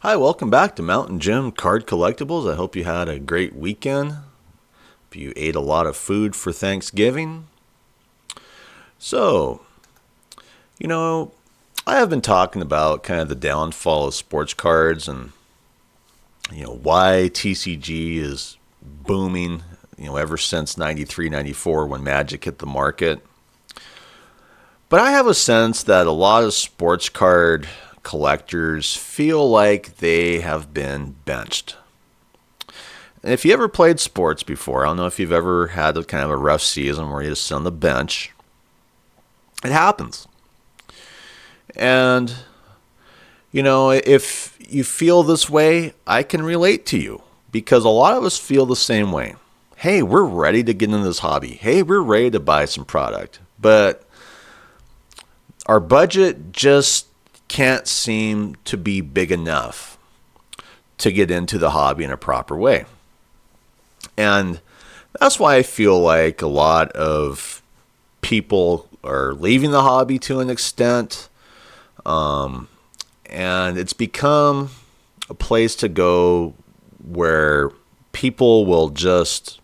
Hi, welcome back to Mountain Jim Card Collectibles. I hope you had a great weekend. If you ate a lot of food for Thanksgiving. So, I have been talking about kind of the downfall of sports cards and, why TCG is booming, ever since 93, 94 when Magic hit the market. But I have a sense that a lot of sports card collectors feel like they have been benched. And if you ever played sports before, I don't know if you've ever had a kind of a rough season where you just sit on the bench. It happens. And, if you feel this way, I can relate to you because a lot of us feel the same way. Hey, we're ready to get into this hobby. Hey, we're ready to buy some product. But our budget just can't seem to be big enough to get into the hobby in a proper way. And that's why I feel like a lot of people are leaving the hobby to an extent. And it's become a place to go where people will just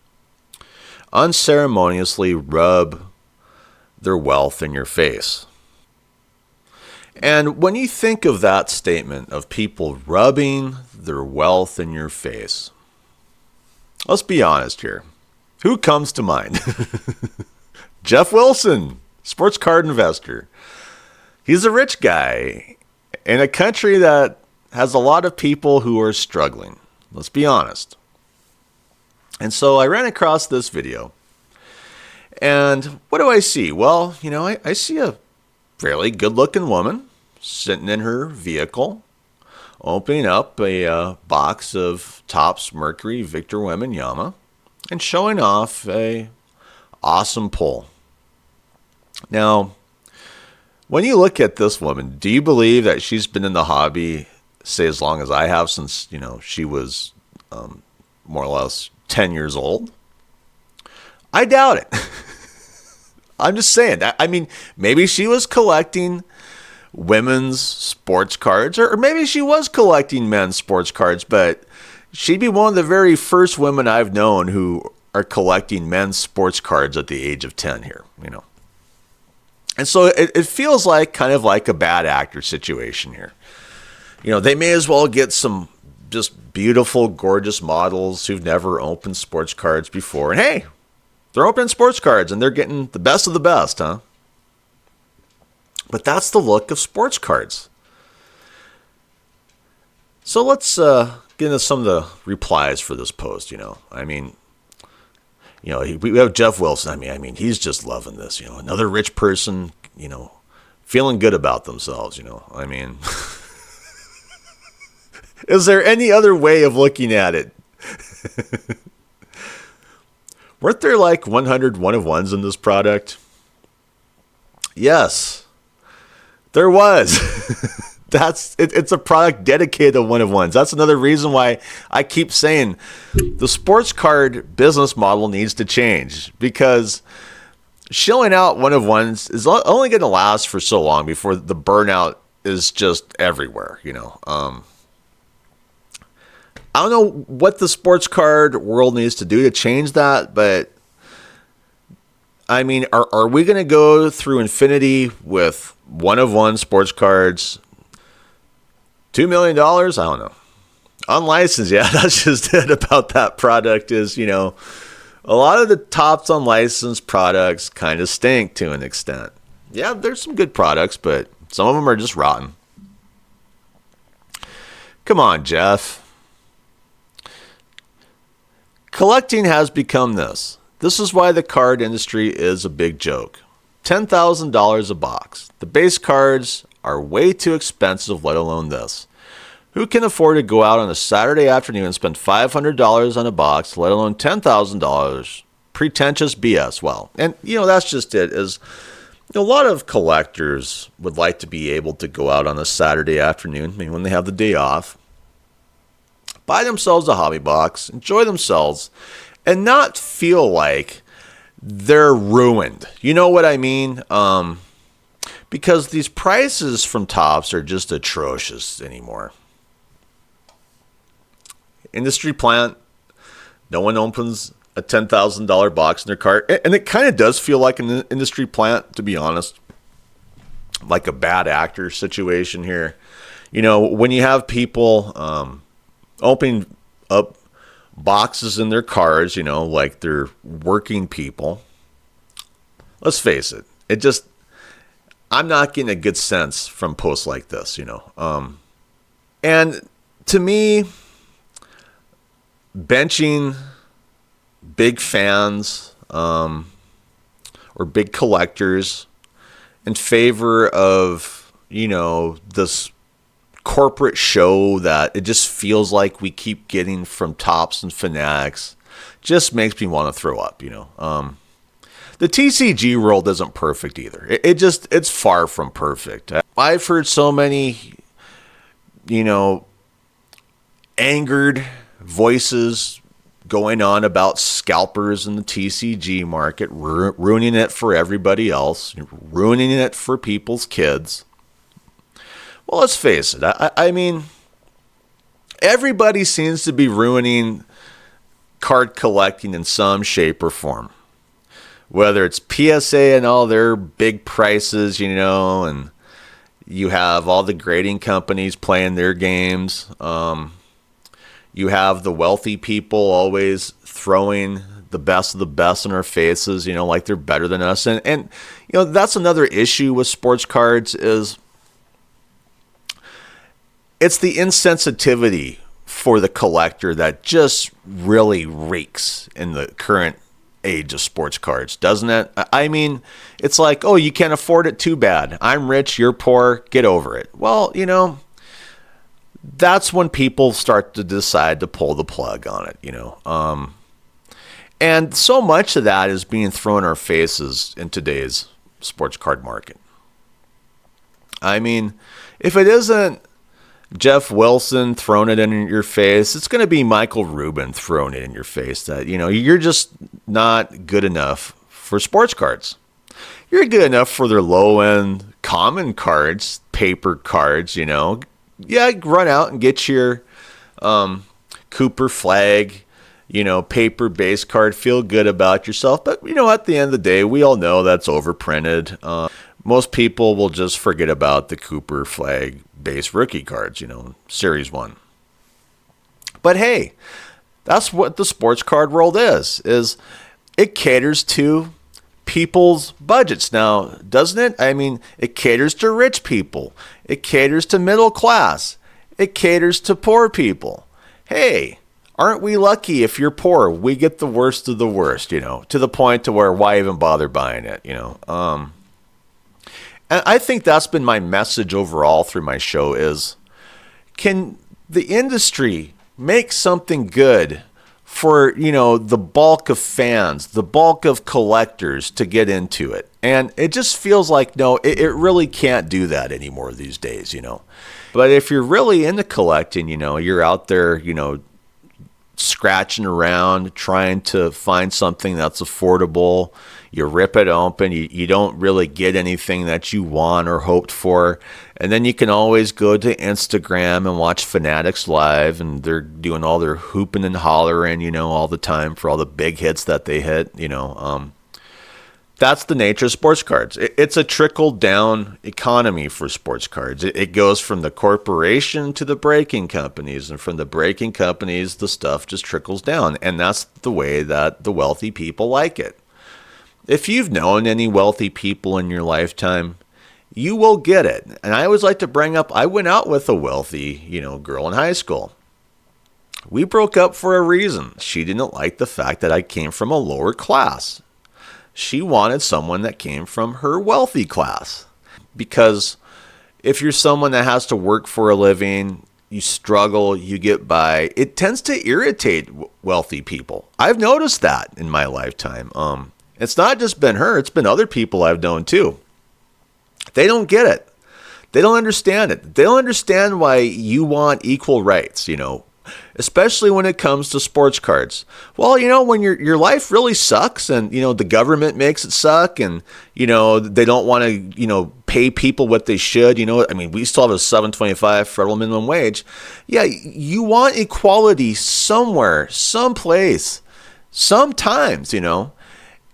unceremoniously rub their wealth in your face. And when you think of that statement of people rubbing their wealth in your face, let's be honest here. Who comes to mind? Jeff Wilson, sports card investor. He's a rich guy in a country that has a lot of people who are struggling. Let's be honest. And so I ran across this video. And what do I see? Well, I see a fairly good-looking woman sitting in her vehicle, opening up a box of Topps Mercury Victor Wembanyama and showing off a awesome pull. Now, when you look at this woman, do you believe that she's been in the hobby, say, as long as I have, since, she was more or less 10 years old? I doubt it. I'm just saying. I mean, maybe she was collecting women's sports cards, or maybe she was collecting men's sports cards, but she'd be one of the very first women I've known who are collecting men's sports cards at the age of 10 here, And so it feels like kind of like a bad actor situation here. They may as well get some just beautiful, gorgeous models who've never opened sports cards before. And hey, they're opening sports cards and they're getting the best of the best, huh? But that's the look of sports cards. So let's get into some of the replies for this post, we have Jeff Wilson. I mean, he's just loving this, another rich person, feeling good about themselves, Is there any other way of looking at it? Weren't there like 100 one-of-ones in this product? Yes, there was. It's a product dedicated to one-of-ones. That's another reason why I keep saying the sports card business model needs to change, because shilling out one-of-ones is only going to last for so long before the burnout is just everywhere, I don't know what the sports card world needs to do to change that, but I mean, are we going to go through infinity with one-of-one sports cards? $2 million? I don't know. Unlicensed, yeah, that's just it about that product is, a lot of the Topps unlicensed products kind of stink to an extent. Yeah, there's some good products, but some of them are just rotten. Come on, Jeff. Collecting has become this. This is why the card industry is a big joke. $10,000 a box. The base cards are way too expensive, let alone this. Who can afford to go out on a Saturday afternoon and spend $500 on a box, let alone $10,000? Pretentious BS. Well, and that's just it. Is a lot of collectors would like to be able to go out on a Saturday afternoon, maybe when they have the day off, buy themselves a hobby box, enjoy themselves, and not feel like they're ruined. You know what I mean? Because these prices from Topps are just atrocious anymore. industry plant. No one opens a $10,000 box in their cart. And it kind of does feel like an industry plant, to be honest. Like a bad actor situation here. When you have people opening up boxes in their cars, like they're working people. Let's face it. I'm not getting a good sense from posts like this, and to me, benching big fans or big collectors in favor of, this corporate show that it just feels like we keep getting from Topps and Fanatics just makes me want to throw up, The TCG world isn't perfect either. It's far from perfect. I've heard so many, angered voices going on about scalpers in the TCG market, ruining it for everybody else, ruining it for people's kids. Well, let's face it. I mean, everybody seems to be ruining card collecting in some shape or form. Whether it's PSA and all their big prices, and you have all the grading companies playing their games. You have the wealthy people always throwing the best of the best in our faces, like they're better than us. And that's another issue with sports cards is it's the insensitivity for the collector that just really reeks in the current age of sports cards, doesn't it? I mean, it's like, oh, you can't afford it, too bad. I'm rich, you're poor, get over it. Well, that's when people start to decide to pull the plug on it, and so much of that is being thrown in our faces in today's sports card market. I mean, if it isn't Jeff Wilson throwing it in your face, it's going to be Michael Rubin throwing it in your face that, you're just not good enough for sports cards. You're good enough for their low-end common cards, paper cards, Yeah, run out and get your Cooper Flag, paper base card. Feel good about yourself. But, at the end of the day, we all know that's overprinted. Most people will just forget about the Cooper Flag base rookie cards, Series 1. But hey, that's what the sports card world is it caters to people's budgets now, doesn't it? I mean, it caters to rich people. It caters to middle class. It caters to poor people. Hey, aren't we lucky if you're poor? We get the worst of the worst, to the point to where why even bother buying it, And I think that's been my message overall through my show is, can the industry make something good for, the bulk of fans, the bulk of collectors to get into it? And it just feels like, no, it really can't do that anymore these days, But if you're really into collecting, you're out there, scratching around, trying to find something that's affordable. You rip it open. You don't really get anything that you want or hoped for. And then you can always go to Instagram and watch Fanatics Live, and they're doing all their hooping and hollering, all the time for all the big hits that they hit, That's the nature of sports cards. It's a trickle-down economy for sports cards. It goes from the corporation to the breaking companies, and from the breaking companies, the stuff just trickles down. And that's the way that the wealthy people like it. If you've known any wealthy people in your lifetime, you will get it. And I always like to bring up, I went out with a wealthy, girl in high school. We broke up for a reason. She didn't like the fact that I came from a lower class. She wanted someone that came from her wealthy class. Because if you're someone that has to work for a living, you struggle, you get by, it tends to irritate wealthy people. I've noticed that in my lifetime. It's not just been her, it's been other people I've known too. They don't get it. They don't understand it. They don't understand why you want equal rights, especially when it comes to sports cards. Well, when your life really sucks and, the government makes it suck and, they don't want to, pay people what they should, we still have a $7.25 federal minimum wage. Yeah, you want equality somewhere, someplace, sometimes,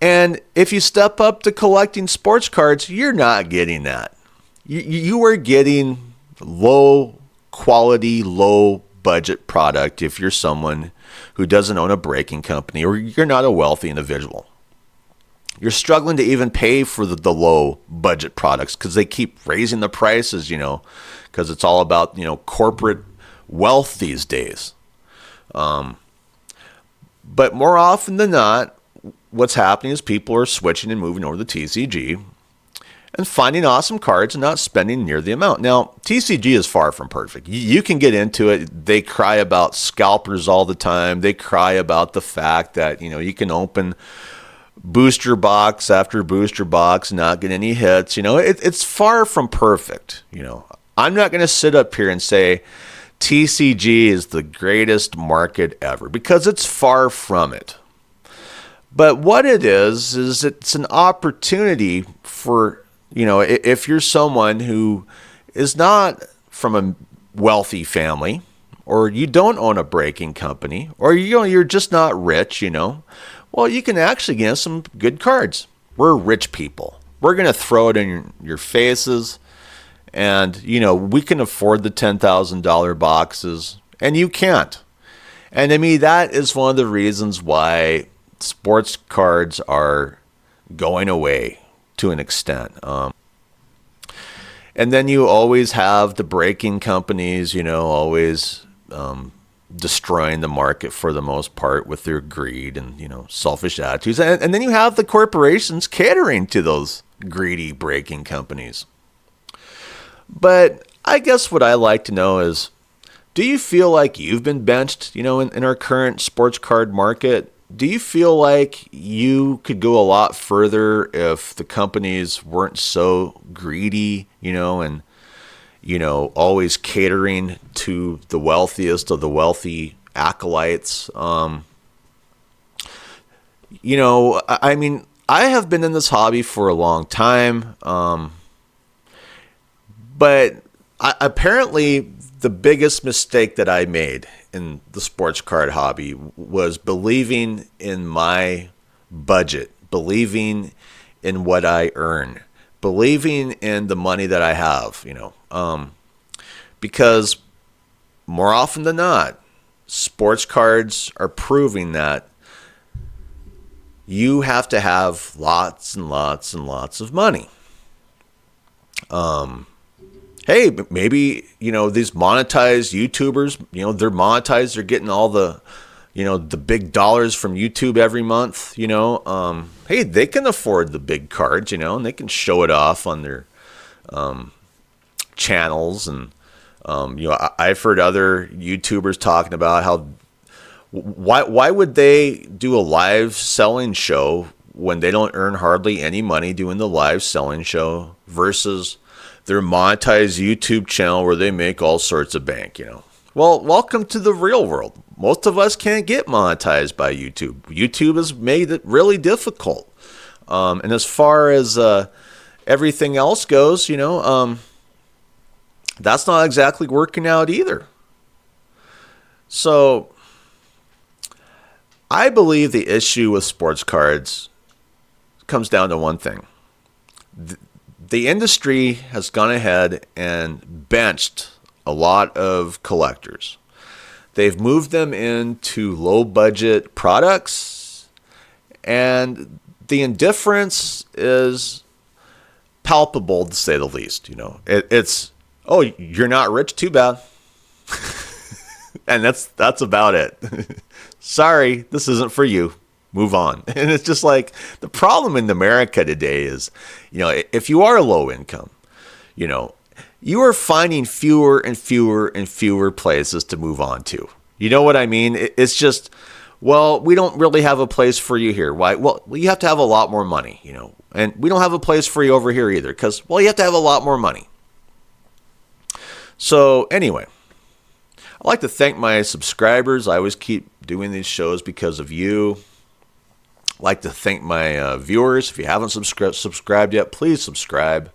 And if you step up to collecting sports cards, you're not getting that. You are getting low quality, low budget product if you're someone who doesn't own a breaking company or you're not a wealthy individual. You're struggling to even pay for the low budget products because they keep raising the prices, because it's all about, corporate wealth these days. But more often than not, what's happening is people are switching and moving over to TCG and finding awesome cards and not spending near the amount. Now, TCG is far from perfect. You can get into it. They cry about scalpers all the time. They cry about the fact that, you can open booster box after booster box and not get any hits. It's far from perfect. I'm not going to sit up here and say TCG is the greatest market ever because it's far from it. But what it is it's an opportunity for, if you're someone who is not from a wealthy family or you don't own a breaking company or, you're just not rich, well, you can actually get some good cards. We're rich people. We're going to throw it in your faces and, we can afford the $10,000 boxes and you can't. And that is one of the reasons why sports cards are going away to an extent. And then you always have the breaking companies, always destroying the market for the most part with their greed and, selfish attitudes. And then you have the corporations catering to those greedy breaking companies. But I guess what I like to know is, do you feel like you've been benched, in our current sports card market? Do you feel like you could go a lot further if the companies weren't so greedy, and, always catering to the wealthiest of the wealthy acolytes? I have been in this hobby for a long time, but apparently the biggest mistake that I made in the sports card hobby was believing in my budget, believing in what I earn, believing in the money that I have, because more often than not, sports cards are proving that you have to have lots and lots and lots of money. Hey, maybe, these monetized YouTubers, they're monetized. They're getting all the, the big dollars from YouTube every month, hey, they can afford the big cards, and they can show it off on their channels. And, I've heard other YouTubers talking about how, why would they do a live selling show when they don't earn hardly any money doing the live selling show versus their monetized YouTube channel where they make all sorts of bank, Well, welcome to the real world. Most of us can't get monetized by YouTube. YouTube has made it really difficult. And as far as everything else goes, that's not exactly working out either. So I believe the issue with sports cards comes down to one thing. The industry has gone ahead and benched a lot of collectors. They've moved them into low budget products, and the indifference is palpable, to say the least. It's, oh, you're not rich, too bad. And that's about it. Sorry, this isn't for you. Move on. And it's just like the problem in America today is, if you are low income, you are finding fewer and fewer and fewer places to move on to. You know what I mean? It's just, well, we don't really have a place for you here. Why? Well, you have to have a lot more money, and we don't have a place for you over here either because, well, you have to have a lot more money. So anyway, I'd like to thank my subscribers. I always keep doing these shows because of you. I'd like to thank my viewers. If you haven't subscribed yet, please subscribe.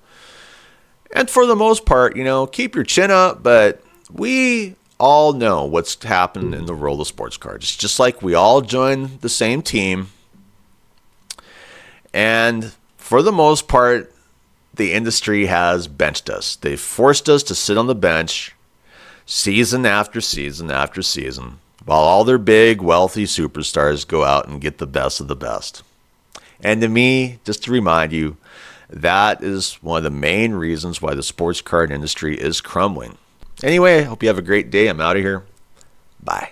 And for the most part, keep your chin up, but we all know what's happened in the world of sports cards. It's just like we all joined the same team. And for the most part, the industry has benched us. They've forced us to sit on the bench season after season after season, while all their big, wealthy superstars go out and get the best of the best. And to me, just to remind you, that is one of the main reasons why the sports card industry is crumbling. Anyway, I hope you have a great day. I'm out of here. Bye.